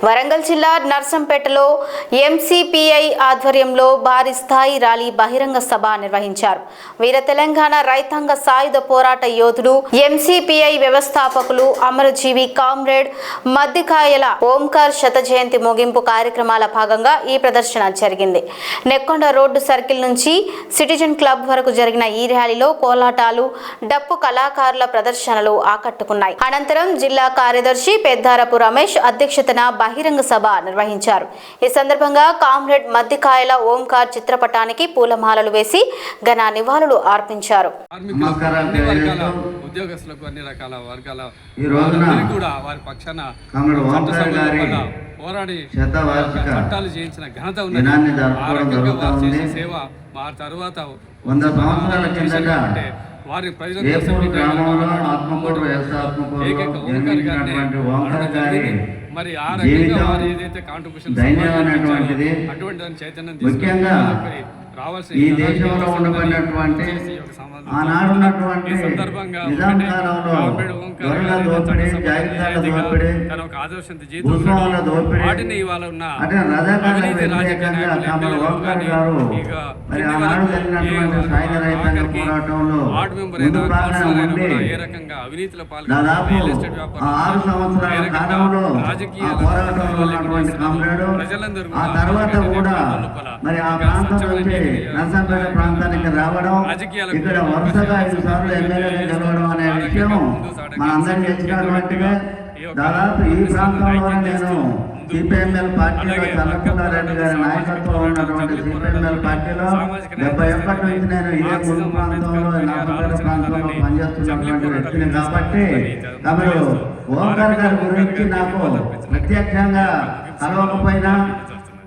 వరంగల్ జిల్లా నర్సంపేటలో ఎంసీపీఐ ఆధ్వర్యంలో భారీ స్థాయి ర్యాలీ బహిరంగ సభ నిర్వహించారు. వీర తెలంగాణ రైతాంగ సాయుధ పోరాట యోధుడు ఎంసీపీఐ వ్యవస్థాపకులు అమరజీవి కామ్రేడ్ మద్దికాయల ఓంకార్ శత జయంతి ముగింపు కార్యక్రమాల భాగంగా ఈ ప్రదర్శన జరిగింది. నెక్కొండ రోడ్డు సర్కిల్ నుంచి సిటిజన్ క్లబ్ వరకు జరిగిన ఈ ర్యాలీలో కోలాటాలు, డప్పు కళాకారుల ప్రదర్శనలు ఆకట్టుకున్నాయి. అనంతరం జిల్లా కార్యదర్శి పెద్దారపు రమేష్ అధ్యక్షతన బహిరంగ సభ నిర్వహించారు. ఈ సందర్భంగా కామ్రేడ్ మద్దికాయల ఓంకార్ చిత్రపటానికి పూలమాలలు వేసి ఘన నివాళులు అర్పించారు. ఉద్యోగస్తులకు అన్ని రకాల వర్గాల కూడా వారి పక్షాన పోరాడి చట్టాలు చేయించిన ఘనత ఉన్నది. ఆ రకంగా వారు చేసే సేవ మా తర్వాత వారి ప్రజల మరి ఆ రకంగా వారు ఏదైతే కాంట్రిబ్యూషన్ అటువంటి దాని చైతన్యం ముఖ్యంగా ఈ దేశంలో ఉండబడినటువంటి ఆనాడున్నటువంటి నిజాం కాలంలో గొర్రెల దోపిడీ, జాగిరిదారుల దోపిడీ, భూస్వాముల దోపిడీ, అంటే రజాకారులకు వ్యతిరేకంగా తమ ఓంకార్ గారు మరి ఆనాడు జరిగినటువంటి సాయుధ రైతాంగ పోరాటంలో ముందు భాగంగా ఉండి దాదాపు 6 సంవత్సరాల కాలంలో ఆ పోరాటంలో ఉన్నటువంటి కామ్రేడు ఆ తర్వాత కూడా మరి ఆ ప్రాంతం నుంచి నర్సంపేట ప్రాంతానికి రావడం, ఇక్కడ వరుసగా 5 సార్లు ఎమ్మెల్యేగా గెలవడం అనే విషయం మనందరికీ తెలిసినటువంటిదే. దాదాపు ఈ ప్రాంతంలోనే నేను సిపిఎంఎల్ పార్టీలో చల్లపుల్లారెడ్డి గారి నాయకత్వంలో ఉన్నటువంటి సిపిఎంఎల్ పార్టీలో 71 నుంచి నేను ఇదే ములుగు ప్రాంతంలో నర్సంపేట ప్రాంతంలో పనిచేస్తున్నటువంటి వ్యక్తిని కాబట్టి తమరు ఓంకార్ గారి గురించి నాకు ప్రత్యక్షంగా కలవకపోయినా